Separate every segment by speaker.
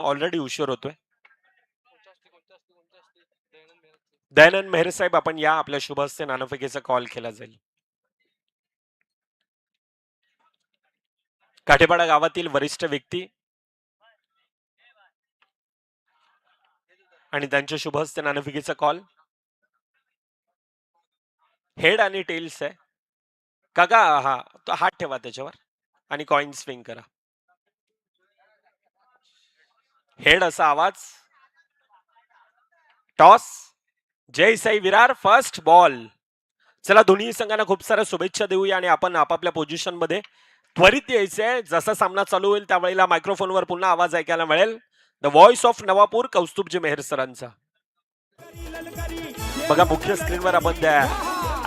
Speaker 1: Already उशीर होतोय. दयानंद मेहरे साहेब, आपण या, आपल्या शुभ हस्ते नाणेफेकीचा कॉल केला जाईल. काठेपाडा गावातील वरिष्ठ व्यक्ती आणि त्यांच्या शुभ हस्ते नाणेफेकीचा कॉल. हेड आणि टेल्स आहे काका. हा, तो हात ठेवा त्याच्यावर आणि कॉइन स्विंग करा. हेड असा आवाज. Toss. Jai Sai Virar. First ball. चला, दोन्ही संघांना खूप साऱ्या शुभेच्छा देऊया आणि आपण आपापल्या पोझिशन मध्ये त्वरित यायचंय. जसा सामना चालू होईल त्यावेळेला मायक्रोफोनवर पुन्हा आवाज ऐकायला मिळेल. द व्हॉइस ऑफ नवापूर, कौस्तुभजी मेहर सरांचा. बघा, मुख्य स्क्रीनवर आपण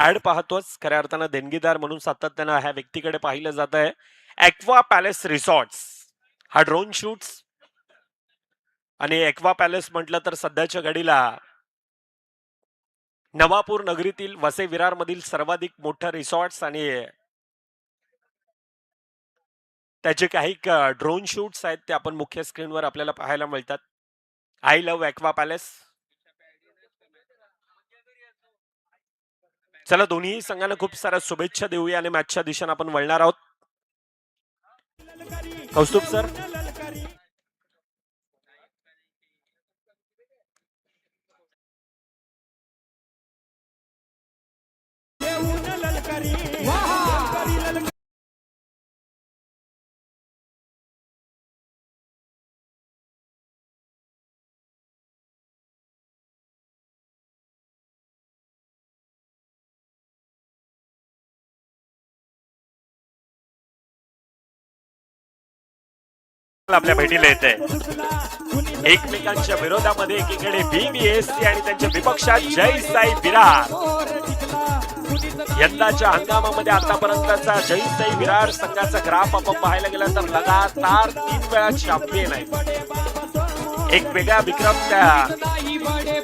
Speaker 1: ऍड पाहतोच. खऱ्या अर्थानं देणगीदार म्हणून सातत्यानं ह्या व्यक्तीकडे पाहिलं जात आहे. एक्वा पॅलेस रिसॉर्ट्स हा ड्रोन शूट्स. आणि एक्वा पॅलेस म्हटलं तर सध्याच्या घडीला नवापूर नगरीतील वसई विरार मधील सर्वाधिक मोठं रिसॉर्ट्स आणि त्याचे काही ड्रोन शूट्स आहेत ते आपण मुख्य स्क्रीनवर आपल्याला पाहायला मिळतात. I love aqua palace. चला, दोन्ही संघांना खूप साऱ्या शुभेच्छा देऊया आणि मॅचच्या दिशेने आपण वळणार आहोत. कौस्तुभ सर. आपल्या भेटीला येते. एकमेकांच्या विरोधामध्ये एकीकडे BVSC आणि त्यांच्या विपक्षात जय साई विरार. यंदाच्या हंगामामध्ये आतापर्यंतचा जय साई विरार संघाचा ग्राफ आपण पाहायला गेला तर लगातार 3 वेळा चॅम्पियन आहे. एक वेगळा विक्रम त्या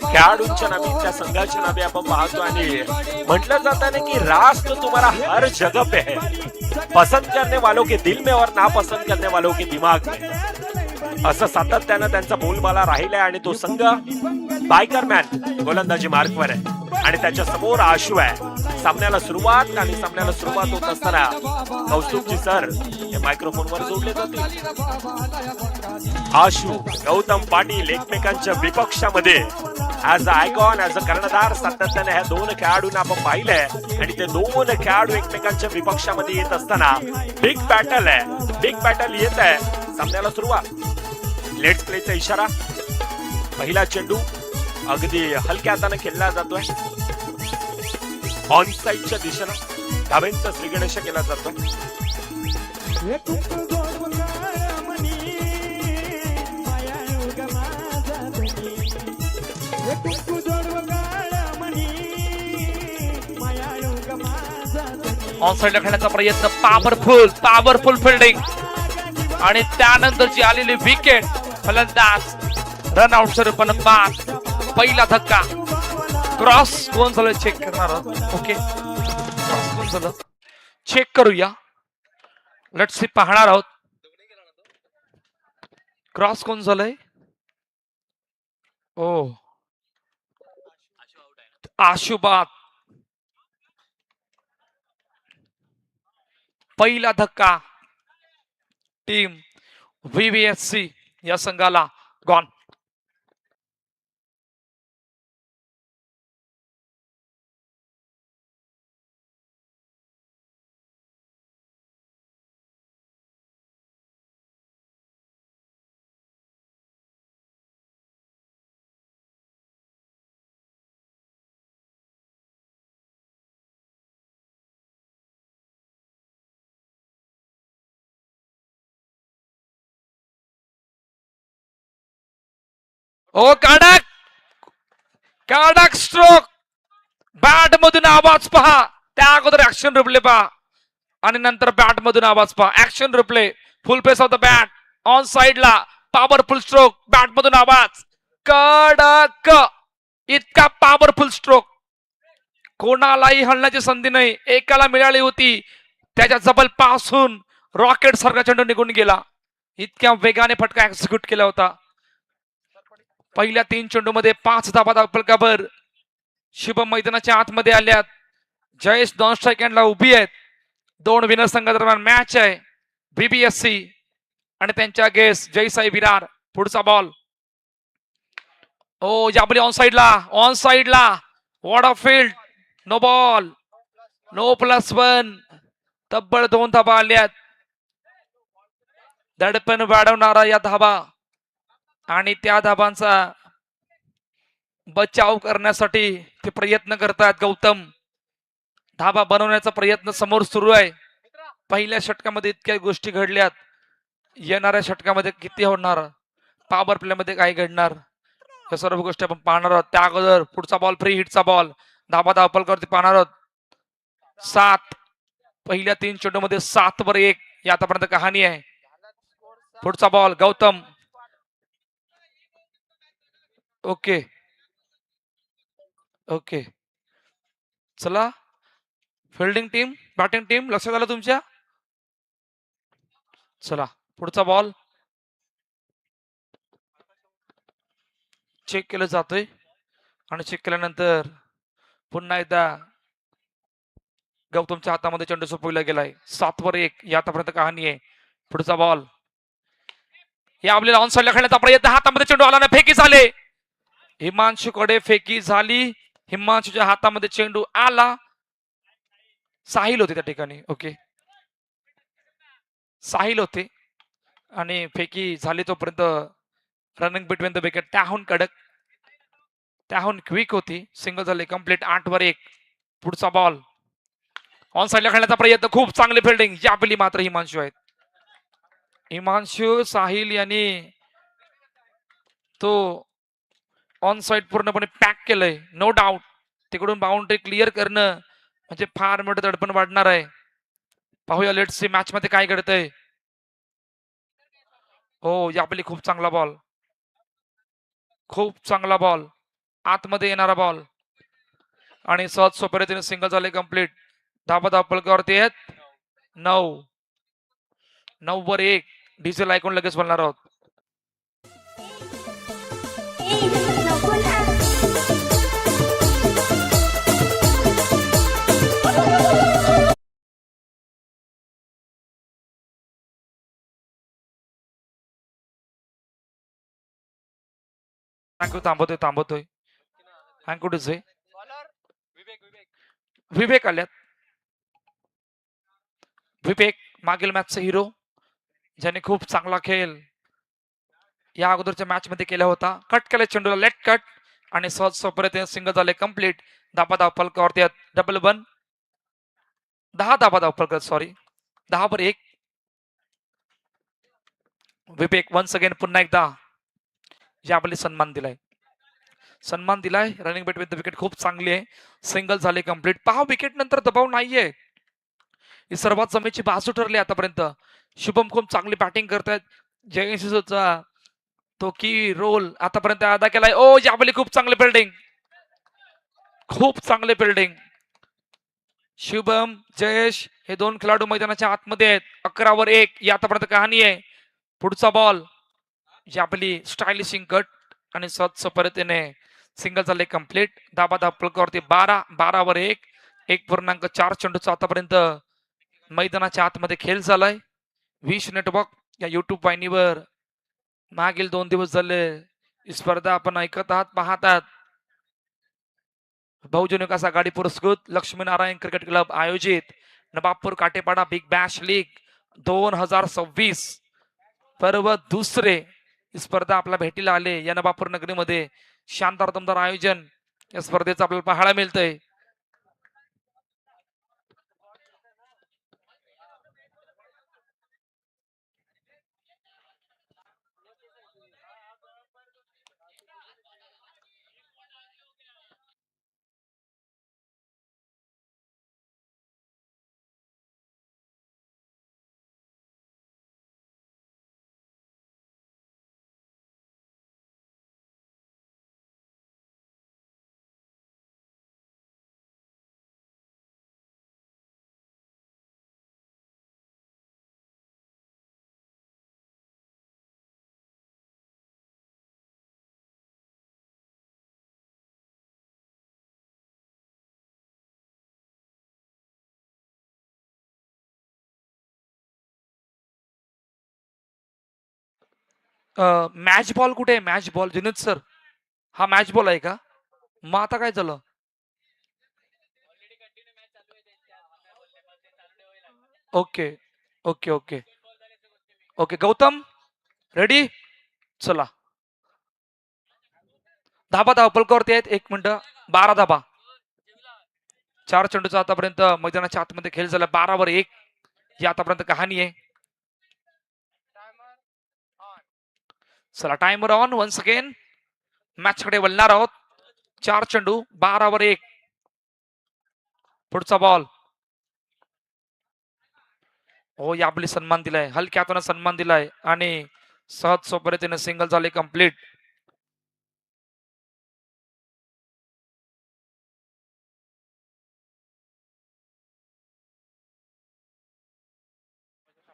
Speaker 1: खेळाडूंच्या नावे, त्या संघाच्या नावे आपण पाहतो. आणि म्हटलं जातं ना की रास तो तुम्हारा हर जगह पे है, पसंद करने वालों के दिल में और नापसंद करने वालों के दिमाग में, असं सातत्यानं त्यांचा बोलबाला राहिलाय. आणि तो संघ बायकरमॅन गोलंदाजी मार्कवर आहे आणि त्याच्या समोर आशू आहे. सामन्याला सुरुवात होत असताना कौस्तुभजी सर हे मायक्रोफोनवर जोडले जातील. आशू, गौतम पाटील एकमेकांच्या विपक्षामध्ये as a icon, as a कर्णधार सातत्याने ह्या दोन खेळाडूंना आपण पाहिलंय. आणि ते दोन खेळाडू एकमेकांच्या विपक्षामध्ये येत असताना बिग बॅटल आहे. बिग बॅटल येत आहे. सामन्याला सुरुवात. लेट्स प्लेचा इशारा. पहिला चेंडू अगदी हलक्या हाताने खेळला जातोय. ऑन साइडच्या दिशेनं धावेंचा श्रीगणेश केला जातोय.
Speaker 2: ऑन साइडला खेळण्याचा प्रयत्न. पॉवरफुल फिल्डिंग आणि त्यानंतरची आलेली विकेट. फलंदाज रन आउट स्वरूपानं बाद. पहिला धक्का. क्रॉस कोण झालं चेक करणार आहोत. ओके, क्रॉस कोण झालं चेक करूया. लेट्स सी, पाहणार आहोत क्रॉस कोण झालंय. ओ, आशू बाद. पहिला धक्का टीम VVSC या संघाला गॉन. ओ, कडक स्ट्रोक. बॅट मधून आवाज पहा. त्या अगोदर ऍक्शन रिप्ले पहा आणि नंतर बॅट मधून आवाज पहा. Action replay. Full pace of the bat. On साइडला पॉवरफुल स्ट्रोक. बॅट मधून आवाज. कडक. इतका पॉवरफुल स्ट्रोक कोणालाही हलण्याची संधी नाही. एकाला मिळाली होती. त्याच्या जबल पासून रॉकेट सारखा चेंडू निघून गेला. इतक्या वेगाने फटका एक्झिक्यूट केला होता. पहिल्या 3 चेंडूमध्ये 5 धाबा धावपलकावर शुभम मैदानाच्या आतमध्ये आल्यात. जयेश नॉन स्ट्राईक हँडला उभी आहेत. 2 विनर संघादरम्यान मॅच आहे. बीबीएससी आणि त्यांच्या गेस्ट जय साई विरार. पुढचा बॉल ओ याबली ऑन साइडला ward off field. No ball, no +1. तब्बल 2 धाबा आल्यात. दडपण वाढवणारा या धाबा आणि त्या धाबांचा बचाव करण्यासाठी ते प्रयत्न करतात. गौतम धाबा बनवण्याचा प्रयत्न समोर सुरू आहे. पहिल्या षटकामध्ये इतक्या गोष्टी घडल्यात. येणाऱ्या षटकामध्ये किती होणार, पॉवर प्ले मध्ये काय घडणार, या सर्व गोष्टी आपण पाहणार आहोत. त्या अगोदर पुढचा बॉल फ्री हिटचा बॉल. धाबा धावपलकावरती पाहणार आहोत. 7 पहिल्या 3 चेंडूमध्ये 7-1 ही आतापर्यंत कहाणी आहे. पुढचा बॉल गौतम. ओके ओके चला, फिल्डिंग टीम बॅटिंग टीम लक्षात आलं तुमच्या. चला पुढचा बॉल चेक केलं जातोय आणि चेक केल्यानंतर पुन्हा एकदा गौतमच्या हातामध्ये चेंडू सोपविला गेलाय. 7-1 ही आतापर्यंत कहाणी आहे. पुढचा बॉल या आपल्याला ऑन साइडला खेळण्याचा प्रयत्न, हातामध्ये चेंडू आला नाही, फेकी झाले. हिमांशूकडे फेकी झाली. हिमांशूच्या हातामध्ये चेंडू आला. साहिल होते त्या ठिकाणी. ओके साहिल होते आणि फेकी झाली. तोपर्यंत रनिंग बिटवीन द विकेट त्याहून कडक, त्याहून क्विक होती. सिंगल झाले कंप्लीट. 8-1. पुढचा बॉल ऑन साइडला खेळण्याचा प्रयत्न, खूप चांगली फिल्डिंग यापली मात्र हिमांशू आहेत. हिमांशू साहिल यांनी तो ऑन साइड पूर्णपणे पॅक केलंय. नो डाऊट तिकडून बाउंड्री क्लिअर करणं म्हणजे फार मोठं दडपण वाढणार आहे. पाहूया लेट्स सी मॅच मध्ये काय घडतंय. हो यापली खूप चांगला बॉल, खूप चांगला बॉल, आतमध्ये येणारा बॉल आणि सहज सोप्या रीतीने सिंगल झाले कंप्लीट. धाबा धावपलकावरती आहेत. 9-1. डिझेल ऐकून लगेच बोलणार आहोत. थँक्यू. थांबवतोय थँक्यू टू से विवेक आल्यात. विवेक मागील मॅचचा हिरो, ज्याने खूप चांगला खेळ या अगोदरच्या मॅच मध्ये केला होता. कट केला चेंडूला, लेट कट आणि सहज सोपरीने सिंगल झाले कंप्लीट. धाबा धावपलकावरती डबल 1. 10 धाबा धावपलकर, सॉरी 10-1. विवेक वन्स अगेन पुन्हा एकदा याबली सन्मान दिलाय. रनिंग बिटवीन द विकेट खूप चांगली आहे. सिंगल झाले कंप्लीट. पहा विकेट नंतर दबाव नाहीये. ही सर्वात जमेची बाजू ठरली आतापर्यंत. शुभम खूप चांगली बॅटिंग करतायत. जयेशचा तो की रोल आतापर्यंत अदा केलाय. ओ याबली खूप चांगली फिल्डिंग, खूप चांगले फिल्डिंग. शुभम जयेश हे 2 खेळाडू मैदानाच्या आतमध्ये आहेत. 11-1 ही आतापर्यंत कहाणी आहे. पुढचा बॉल याबली स्टायलिशिंग कट आणि सहज पद्धतीने सिंगल झाले कंप्लीट. धाबा धावपलकावरती 12-1. 1.4 चेंडूचा आतापर्यंत मैदानाच्या आतमध्ये खेळ झालाय. विश नेटवर्क या युट्यूब वाहिनीवर मागील 2 दिवस झाले स्पर्धा आपण ऐकत आहात, पाहत आहात. बहुजन विकास आघाडी पुरस्कृत लक्ष्मीनारायण क्रिकेट क्लब आयोजित नवाबपूर काटेपाडा बिग बॅश लीग 2026 पर्व दुसरे स्पर्धा आपल्या भेटीला आले. या नवाबपूर नगरीमध्ये शानदार दमदार आयोजन या स्पर्धेचं आपल्याला पाहायला मिळतंय. मॅच बॉल कुठे आहे? मॅच बॉल जुनीत सर, हा मॅच बॉल आहे का? मग आता काय झालं? Okay okay okay okay. Gautam ready? चला, धाबा धावपलकावरती आहेत. 1 मिनिट. 12 धाबा. 4 चेंडूचा आतापर्यंत मैदानाच्या आतमध्ये खेळ झाला. 12-1 ही आतापर्यंत कहाणी आहे. चला, timer on. Once again match कडे वळणार आहोत. 4 चेंडू, 12-1. पुढचा बॉल. हो, याबली सन्मान दिलाय, हलक्या हाताने सन्मान दिलाय आणि सहज सोपरीतीने सिंगल झाले कंप्लीट.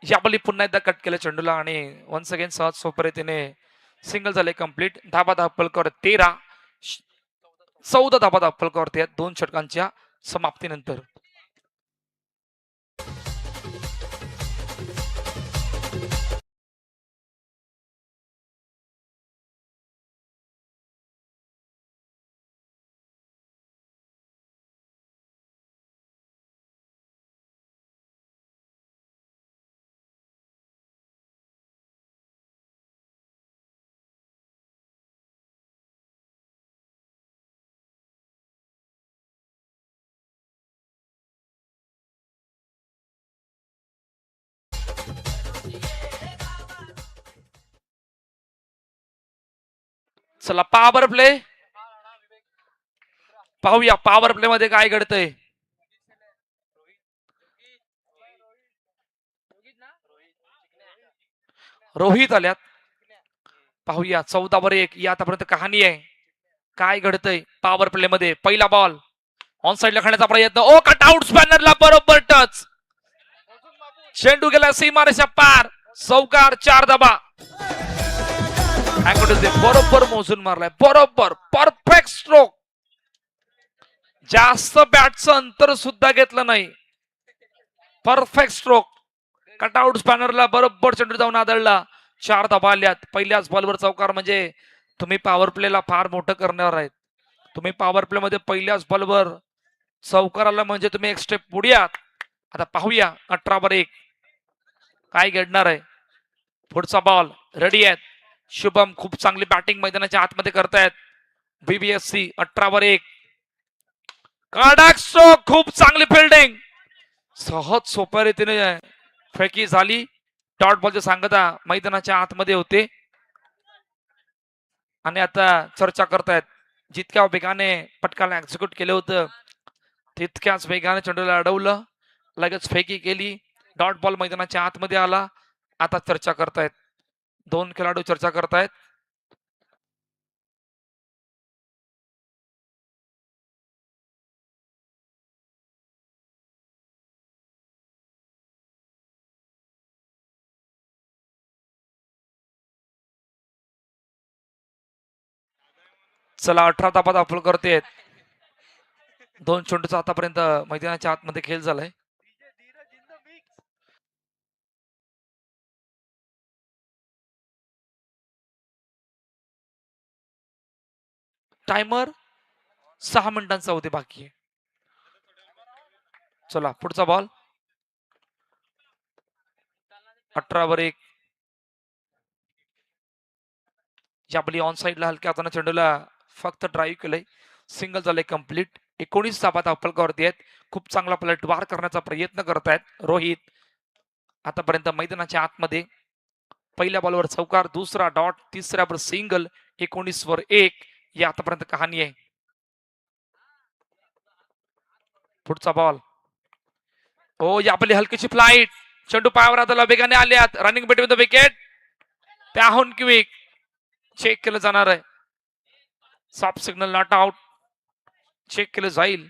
Speaker 2: याबली पुन्हा एकदा कट केलं चेंडूला आणि वन्स अगेन सहज सोपरीतीने सिंगल झाले कंप्लीट. धाबा धापलकर 13, 14 धाबा धापलकावरती आहेत 2 षटकांच्या समाप्तीनंतर. चला, पॉवर प्ले पाहूया. पॉवर प्ले मध्ये काय घडतंय? रोहित आल्यात. पाहूया. 14-1 ही आतापर्यंत कहाणी आहे. काय घडतंय पॉवर प्ले मध्ये? पहिला बॉल ऑन साइडला खाण्याचा प्रयत्न. ओ, कट आउट. स्पॅनरला बरोबर टच. चेंडू गेला सीमारेषा पार. चौकार. 4 धाबा. बरोबर मोजून मारलाय. बरोबर परफेक्ट स्ट्रोक. जास्त बॅटचं अंतर सुद्धा घेतलं नाही. Perfect stroke. कटआउट स्पॅनरला बरोबर चेंडू जाऊन आदळला. 4 धाबा आल्यात. पहिल्याच बॉलवर चौकार म्हणजे तुम्ही पॉवर प्लेला फार मोठं करणार आहेत. तुम्ही पॉवर प्ले मध्ये पहिल्याच बॉलवर चौकार आला म्हणजे तुम्ही एक स्टेप पुढे आहात. आता पाहूया 18-1 काय घडणार आहे. पुढचा बॉल रेडी आहेत. शुभम खूप चांगली बॅटिंग मैदानाच्या आतमध्ये करतायत. बीबीएससी 18-1. कडक स्ट्रोक. खूप चांगली फिल्डिंग. सहज सोप्या रीतीने फेकी झाली. डॉट बॉलची सांगता मैदानाच्या आतमध्ये होते आणि आता चर्चा करतायत जितक्या वेगाने पटकाला एक्झिक्यूट केलं होतं तितक्याच वेगाने चेंडूला अडवलं. लगेच फेकी केली. डॉट बॉल मैदानाच्या आतमध्ये आला. आता चर्चा करतायत 2 खेळाडू चर्चा करतायत. चला, 18 धाबा दाखल करतेत. 2 चेंडूचा आतापर्यंत मैदानाच्या आतमध्ये खेळ झालाय. टायमर 6 मिनिटांचा होते बाकी आहे. चला, पुढचा बॉल. 18-1. याबली ऑन साइडला हलक्या हाताने चेंडूला फक्त ड्राईव्ह केलंय. सिंगल झाले कंप्लीट. 19 धाबा धापलकावरती आहेत. खूप चांगला पलटवार करण्याचा प्रयत्न करतायत रोहित. आतापर्यंत मैदानाच्या आतमध्ये पहिल्या बॉलवर चौकार, दुसरा डॉट, तिसऱ्यावर सिंगल. 19-1 ही आतापर्यंत कहाणी आहे. पुढचा बॉल. हो, याबली हलकीची फ्लाईट. चेंडू पायावर आता वेगाने आल्यात. Running between the wicket. त्याहून क्विक चेक केलं जाणार आहे. Soft signal not out check केलं जाईल.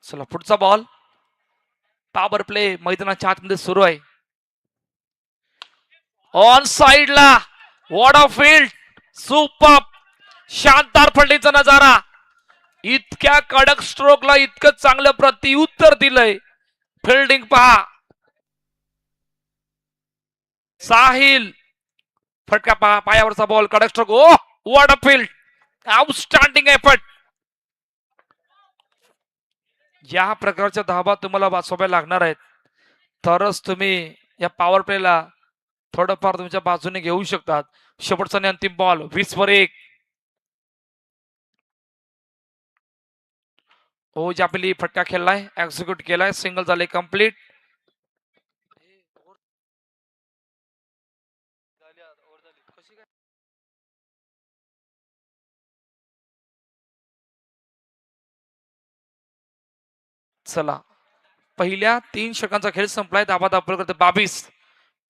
Speaker 2: चला पुढचा बॉल. पॉवर प्ले मैदानाच्या आतमध्ये सुरू आहे. ऑन साइडला वॉट ऑफ फील्ड. सुपर. शानदार फलंदाजीचा नजारा. इतक्या कडक स्ट्रोकला इतकं चांगलं प्रत्युत्तर दिलंय. फिल्डिंग पहा. साहिल. फटका पहा. पायावरचा बॉल. कडक stroke. Oh what a field. Outstanding effort. या प्रकारच्या धाबा तुम्हाला वाचवाव्या लागणार आहेत, तरच तुम्ही या पॉवर प्लेला थोडंफार तुमच्या बाजूने घेऊ शकतात. शेवटचा आणि अंतिम बॉल. 20 वर 1. ओ जापिली फटका खेळलाय. एक्झिक्यूट केलाय. सिंगल झाले कंप्लीट. चला पहिल्या 3 षटकांचा खेळ संपलाय. धाबा दाखल करते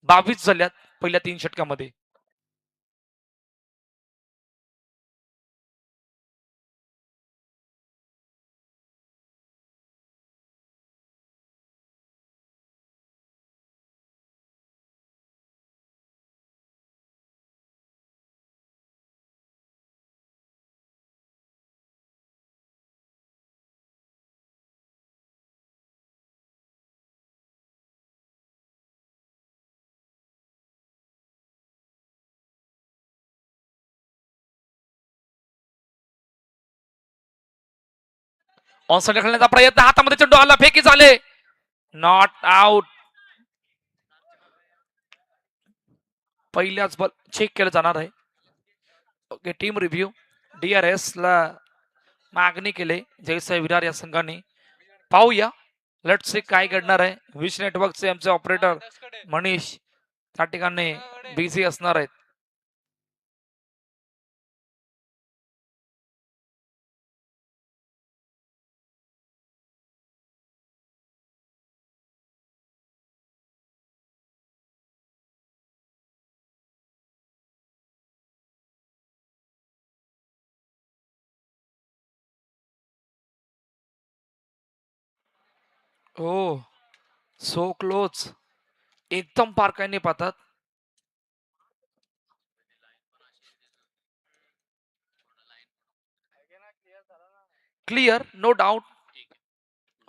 Speaker 2: 22 झाल्यात पहिल्या 3 षटकामध्ये. ऑन साइड खेळण्याचा प्रयत्न. हातामध्ये चेंडू आला. फेकी झाले. Not out. पहिल्याच बॉल चेक केलं जाणार आहे. Okay team review. DRS ला मागणी केले जयसाई विरार या संघाने. पाहूया लेट्स सी काय घडणार आहे. विश नेटवर्कचे आमचे ऑपरेटर मनीष त्या ठिकाणी बिझी असणार आहेत. हो सो क्लोज. एकदम बारकाईने पाहतात. Clear no doubt.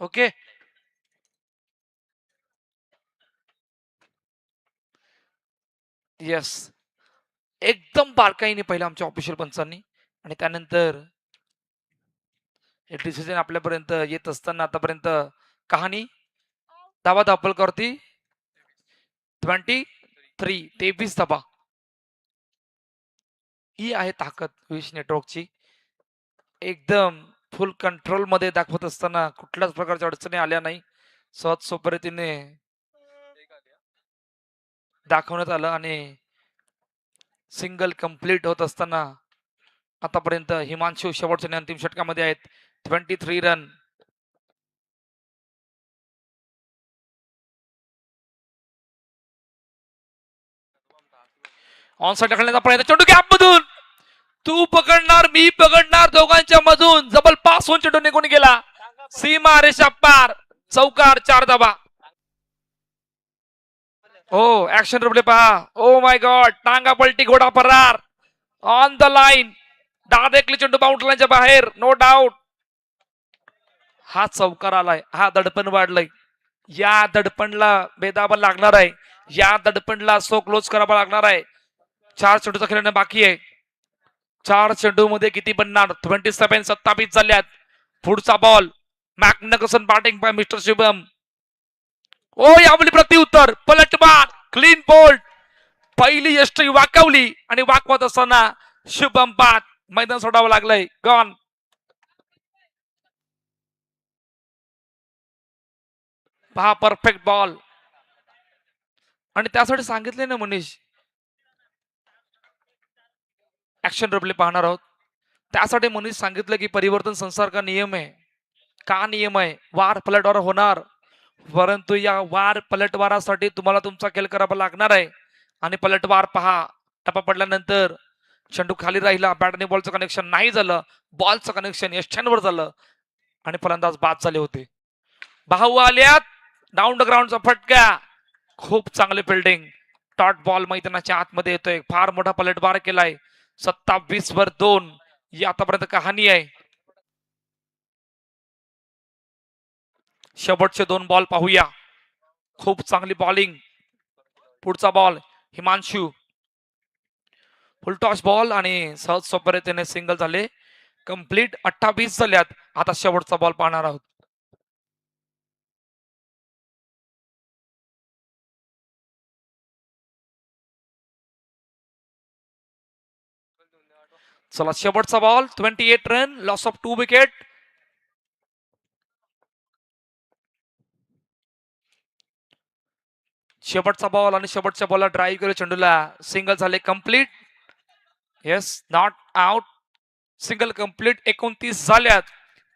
Speaker 2: Okay yes. एकदम बारकाईने पहिला आमच्या ऑफिशियल पंचांनी आणि त्यानंतर हे डिसिजन आपल्यापर्यंत येत असताना आतापर्यंत कहाणी धावा दाखल करती 23 धावा. ही आहे ताकद विश नेटवर्कची. एकदम फुल कंट्रोल मध्ये दाखवत असताना कुठल्याच प्रकारच्या अडचणी आल्या नाही. सहज सोप्या रीतीने दाखवण्यात आलं आणि सिंगल कंप्लीट होत असताना आतापर्यंत हिमांशू शेवटच्या आणि अंतिम षटकामध्ये आहेत. 23 रन. ऑन साइड खेळण्याचा प्रयत्न. चेंडू गॅप मधून. तू पकडणार मी पकडणार दोघांच्या मधून जबल पास होऊन चेंडू निघून गेला. सीमा रेषा पार. चौकार 4 धावा. हो ऍक्शन रिप्ले पहा. Oh my god. टांगा पलटी घोडा फरार. On the line. डायरेक्टली चेंडू बाउंड्री लाईनच्या बाहेर. No doubt. हा चौकार आलाय. हा दडपण वाढलंय. या दडपणला बेदाबा लागणार आहे. या दडपणला सो क्लोज करावा लागणार आहे. 4 चेंडूचा खेळणं बाकी आहे. 4 चेंडू मध्ये किती बनणार. 27 झाल्यात. पुढचा ball. Magnificent batting by mister Shubham. ओ यावेळी प्रत्युत्तर. पलटवार. Clean bowled. पहिली यष्टी वाकवली आणि वाकवत असताना शुभम बाद. मैदान सोडावं लागलंय. गॉन. पहा परफेक्ट बॉल. आणि त्यासाठी सांगितले ना मनीष ऍक्शन रिप्ले पाहणार आहोत. त्यासाठी मनीष सांगितलं की परिवर्तन संसार का नियम आहे. का नियम आहे. वार पलटवार होणार, परंतु या वार पलटवारासाठी तुम्हाला तुमचा खेळ करावा लागणार आहे. आणि पलटवार पहा. टप्पा पडल्यानंतर चेंडू खाली राहिला. बॅट आणि बॉलचं कनेक्शन नाही झालं. बॉलचं कनेक्शन यष्ट्यांवर झालं आणि फलंदाज बाद झाले होते. भाऊ आल्यात. डाऊन द ग्राउंडचा फटका. खूप चांगले फिल्डिंग. डॉट बॉल मैदानाच्या आतमध्ये येतोय. फार मोठा पलटवार केलाय. 27-2 ही आतापर्यंत कहाणी आहे. शेवटचे 2 बॉल पाहूया. खूप चांगली बॉलिंग. पुढचा बॉल हिमांशू. फुलटॉस बॉल आणि सहज सोप्या रीतीने सिंगल झाले. कंप्लीट 28 झाल्यात. आता शेवटचा बॉल पाहणार आहोत. चला शेवटचा ball. 28 run. Loss of 2 wicket. शेवटचा बॉल आणि शेवटच्या बॉलला ड्राईव्ह केलं चेंडूला. सिंगल झाले complete. Yes, not out. Single complete. 29 झाल्यात.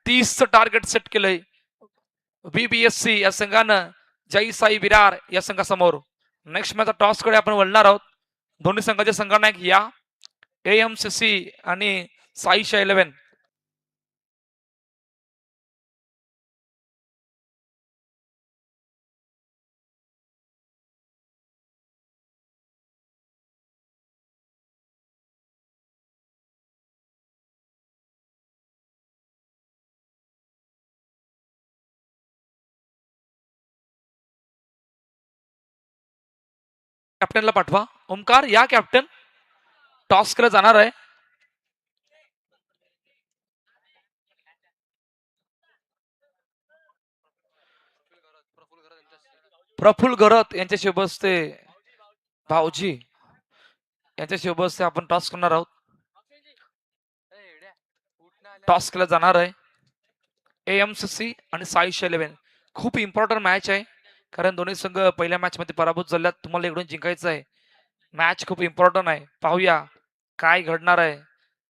Speaker 2: 30चं टार्गेट सेट केलंय बीबीएससी या संघानं जय साई विरार या संघासमोर. नेक्स्ट मॅच टॉस कडे आपण वळणार आहोत. दोन्ही संघाचे संघनायक या एएमसीसी आणि साईशा 11. कॅप्टनला पाठवा. ओमकार या कॅप्टन. टॉस कडे जाणार आहे. प्रफुल्ल घरत यांच्याशी बसते भाऊजी यांच्याशी बसते आपण टॉस करणार आहोत. टॉस केला जाणार आहे एएमसीसी आणि साईशा 11. खूप इम्पॉर्टंट मॅच आहे कारण दोन्ही संघ पहिल्या मॅच मध्ये पराभूत झाल्यात. तुम्हाला इकडून जिंकायचं आहे. मॅच खूप इम्पॉर्टंट आहे. पाहूया काय घडणार आहे.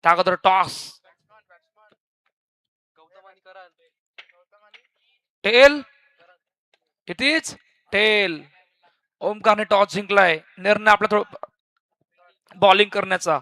Speaker 2: त्या अगोदर toss. Tail. It is tail. ओमकारने टॉस जिंकलाय. निर्णय आपला थोडं बॉलिंग करण्याचा.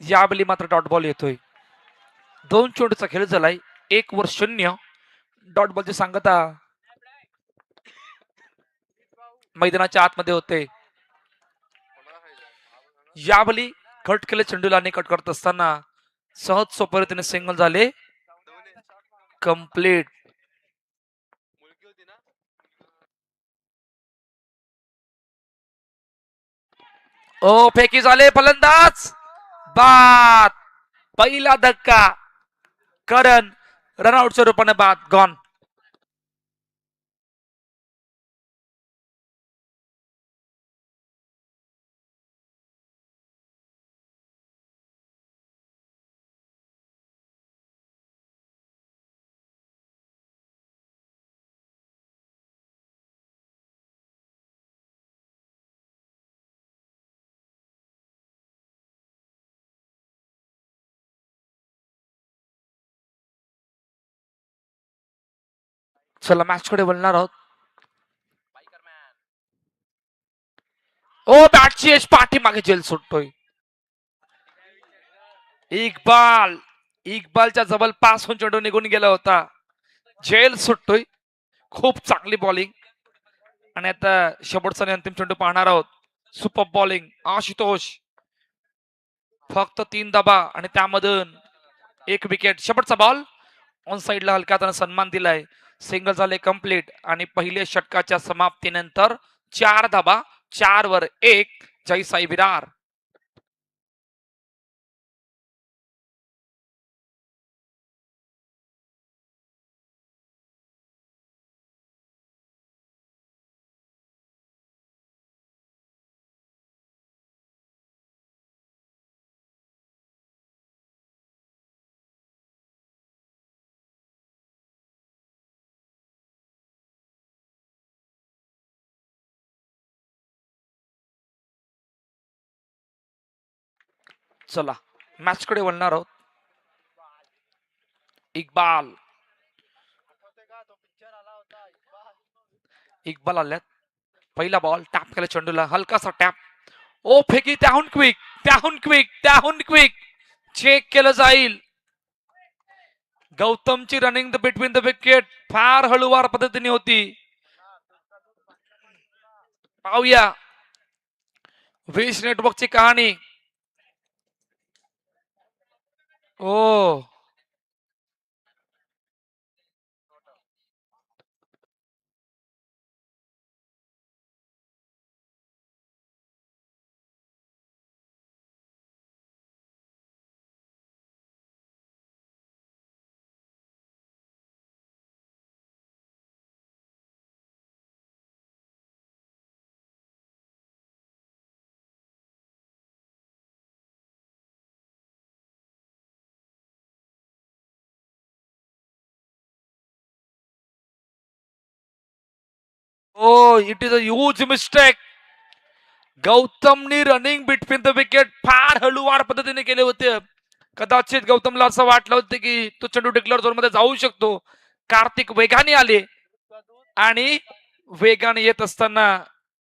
Speaker 2: यावेळी मात्र डॉट बॉल येतोय. 2 चेंडूचा खेळ झालाय. 1-0. डॉट बॉलची सांगता मैदानाच्या आतमध्ये होते. यावेळी कट केले चेंडूला आणि कट करत असताना सहज सोप्या रीतीने सिंगल झाले कंप्लीट. ओ फेकी झाले. फलंदाज बाद. पहिला धक्का. करण रनआउटच्या रूपाने बाद. गॉन. चला मॅच कडे बोलणार आहोत. ओ बॅटची एज पाठीमागे जेल सुटतोय. इक्बालच्या जवळ पास होऊन चेंडू निघून गेला होता. जेल सुटतोय. खूप चांगली बॉलिंग. आणि आता शेवटचा आणि अंतिम चेंडू पाहणार आहोत. Super bowling Ashutosh. फक्त 3 धाबा आणि त्यामधून 1 विकेट. शेवटचा बॉल ऑन साइडला हलक्यात सन्मान दिलाय. सिंगल झाले कंप्लीट आणि पहिल्या षटकाच्या समाप्तीनंतर 4 धाबा. 4 वर 1. जय साई विरार. चला मॅच कडे वळणार आहोत. इक्बाल इक्बाल आल्यात. पहिला बॉल टॅप केला चेंडूला, हलकासा टॅप. ओ फेकी त्याहून क्विक चेक केलं जाईल. गौतमची रनिंग बिटवीन द विकेट फार हळूवार पद्धतीने होती. पाहूया विश नेटवर्कची कहाणी. Oh oh it is a huge mistake. गौतमनी रनिंग बिटवीन द विकेट फार हळूवार पद्धतीने केले होते. कदाचित गौतमला असं वाटलं होतं की तो चेंडू डिक्लेअर झोन मध्ये जाऊ शकतो. कार्तिक वेगाने आले आणि वेगाने येत असताना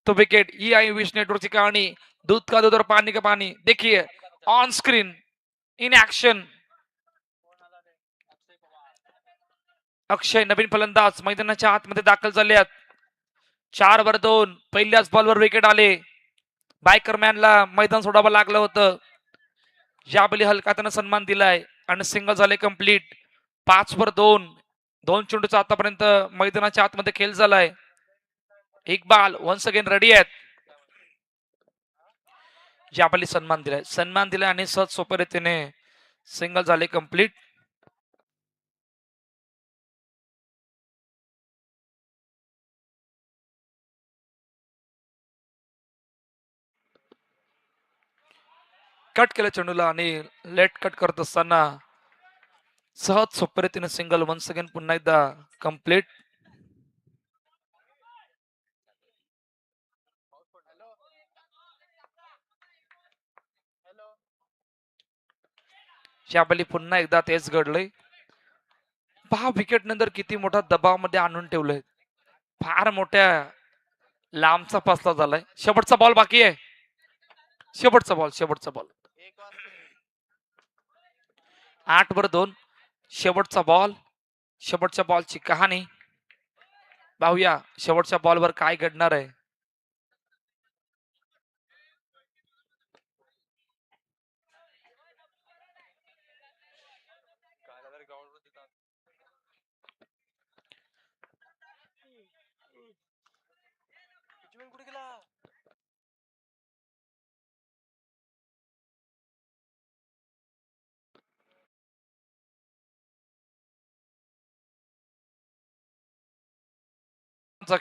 Speaker 2: तो विकेट. ही आहे विश नेटवर्कची कहाणी. दूध का दूध और पानी का पानी. देखिए ऑन स्क्रीन इन ऍक्शन. अक्षय नवीन फलंदाज मैदानाच्या आतमध्ये दाखल झाले. 4-2 पहिल्याच बॉलवर विकेट आले. बायकरमॅनला मैदान सोडावं लागलं होतं. याबली हलका त्यानं सन्मान दिलाय आणि सिंगल झाले कंप्लीट. 5-2 दोन चेंडूचा आतापर्यंत मैदानाच्या आतमध्ये खेळ झालाय. इक्बाल वन्स अगेन रेडी आहेत. याबली सन्मान दिलाय आणि सहज सोप्या रीतीने सिंगल झाले कंप्लीट. कट केलं चेंडूला आणि लेट कट करत असताना सहज सोप्या रीतीने सिंगल. वन्स अगेन पुन्हा एकदा कंप्लीट. याबली पुन्हा एकदा तेच घडलंय. 6 विकेट नंतर किती मोठा दबावामध्ये आणून ठेवलंय. फार मोठ्या लांबचा फसला झालाय. शेवटचा बॉल बाकी आहे. शेवटचा बॉल 8-2 शेवटचा बॉल. शेवटच्या बॉलची कहाणी पाहूया. शेवटच्या बॉलवर काय घडणार आहे.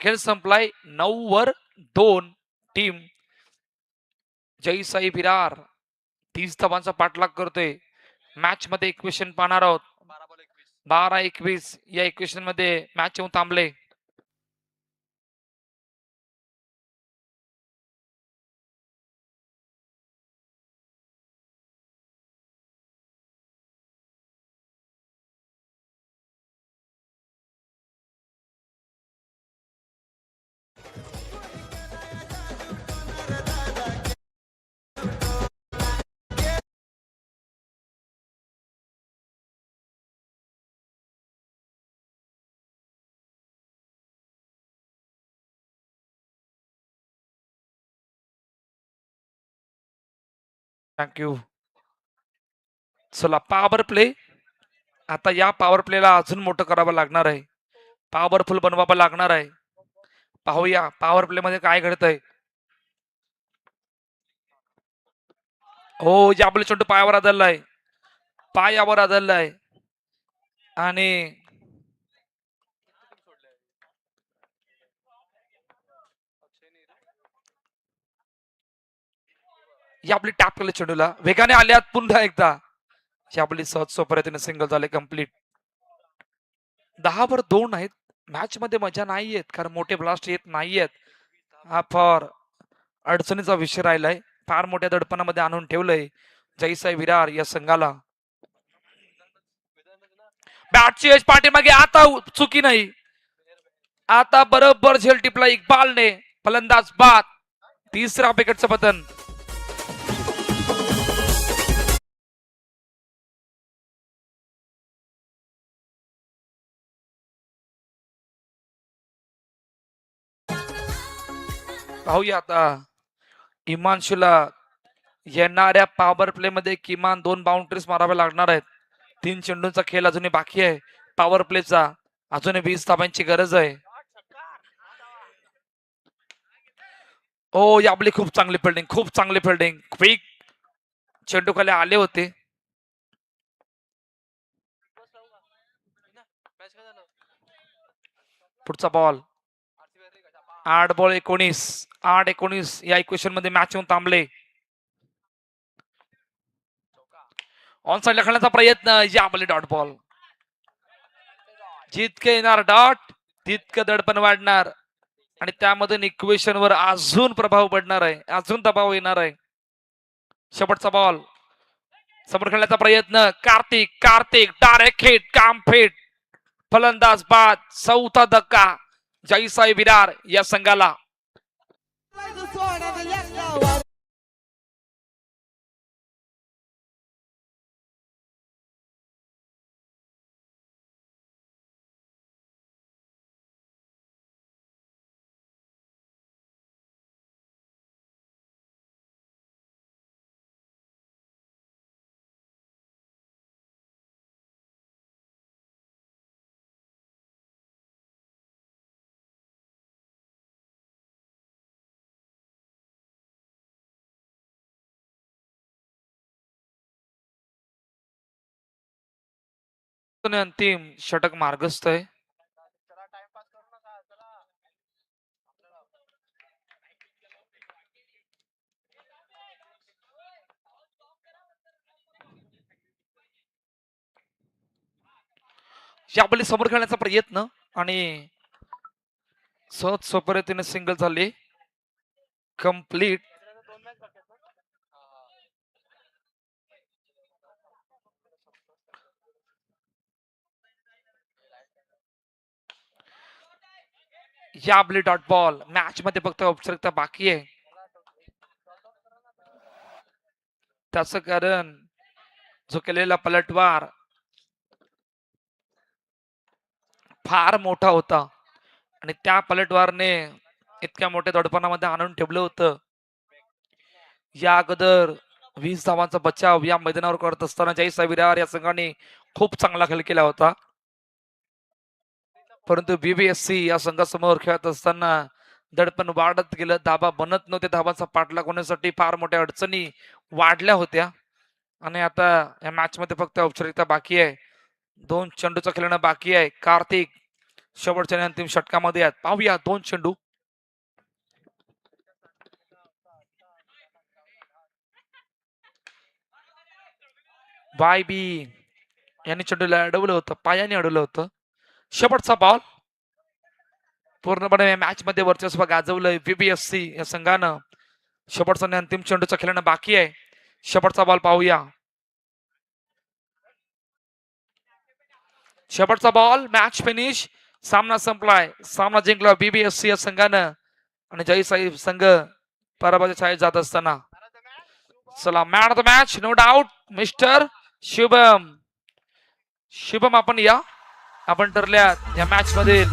Speaker 2: खेळ संपलाय. 9-2 टीम जय विरार 30 धावांचा पाठलाग करतोय. मॅच मध्ये इक्वेशन पाहणार आहोत. 12-21 या इक्वेशन मध्ये मॅच येऊन थांबले. थँक्यू. चला पॉवर प्ले. आता या पॉवर प्लेला अजून मोठं करावं लागणार आहे. पॉवरफुल बनवावं लागणार आहे. पाहूया पॉवर प्ले मध्ये काय घडतंय. हो याबली चेंडू पायावर आदळलाय आणि याबली टॅप केलं चेंडूला. वेगाने आल्यात पुन्हा एकदा. याबली सहज सोपऱ्याने सिंगल झाले कंप्लीट. 10-2 आहेत. मॅच मध्ये मजा नाही येत कारण मोठे ब्लास्ट येत नाहीयेत. हा फार अडचणीचा विषय राहिलाय. फार मोठ्या दडपणामध्ये आणून ठेवलंय. जयसाई विरार या संघाला. बॅटची एज पाठीमागे, आता चुकी नाही, आता बरोबर झेल टिपला इक्बालने. फलंदाज बाद. तिसरा विकेटचं पतन. पाहूया आता इमानशूला येणाऱ्या पॉवर प्ले मध्ये किमान 2 बाउंड्रीज माराव्या लागणार आहेत. 3 चेंडूंचा खेळ अजूनही बाकी आहे. पॉवर प्लेचा अजूनही 20 धावांची गरज आहे. ओ याबली खूप चांगली फिल्डिंग, खूप चांगली फिल्डिंग. क्विक चेंडू खाली आले होते. पुढचा बॉल 8 बॉल 19, 8-19 या इक्वेशन मध्ये मॅच येऊन थांबले. ऑन साइडला खेळण्याचा प्रयत्न, याबली डॉट बॉल. जितके येणार डॉट तितकं दडपण वाढणार आणि त्यामधून इक्वेशन वर अजून प्रभाव पडणार आहे, अजून दबाव येणार आहे. शेवटचा बॉल समोर खेळण्याचा प्रयत्न. कार्तिक, कार्तिक डायरेक्ट हिट, काम फिट. फलंदाज बाद. चौथा धक्का जयसाई विरार या संघाला. अंतिम षटक मार्गस्थ आहे. याबली समोर खेळण्याचा प्रयत्न आणि सहज सोपरीतीने सिंगल झाली, कंप्लीट. याबली डॉट बॉल. मॅच मध्ये फक्त औपचारिकता बाकी आहे. त्याचं कारण जो केलेला पलटवार फार मोठा होता आणि त्या पलटवारने इतक्या मोठ्या दडपणामध्ये आणून ठेवलं होतं. या अगोदर 20 धावांचा बचाव या मैदानावर करत असताना जयसाई विरार या संघाने खूप चांगला खेळ केला होता. परंतु बीबीएससी या संघासमोर खेळत असताना दडपण वाढत गेलं, धाबा बनत नव्हते. धाबांचा पाठलाग होण्यासाठी फार मोठ्या अडचणी वाढल्या होत्या आणि आता या मॅच मध्ये फक्त औपचारिकता बाकी आहे. 2 चेंडूचा खेळणं बाकी आहे. कार्तिक शेवटच्या आणि अंतिम षटकामध्ये आहेत. पाहूया 2 चेंडू. वाय बी यांनी चेंडूला अडवलं होतं, पायाने अडवलं होतं. शेवटचा बॉल. पूर्णपणे मॅच मध्ये वर्चस्व गाजवलंय बीबीएफसी या संघानं. शेवटचा आणि अंतिम चेंडूचा खेळणं बाकी आहे. शेवटचा बॉल पाहूया. शेवटचा बॉल, मॅच फिनिश. सामना संपलाय. सामना जिंकला बीबीएफसी या संघानं आणि जयसाई संघ पराभवाच्या छायेत जात असताना. चला man of the match no doubt mister Shubham. Shubham आपण या, आपण ठरल्यात या मॅच मध्ये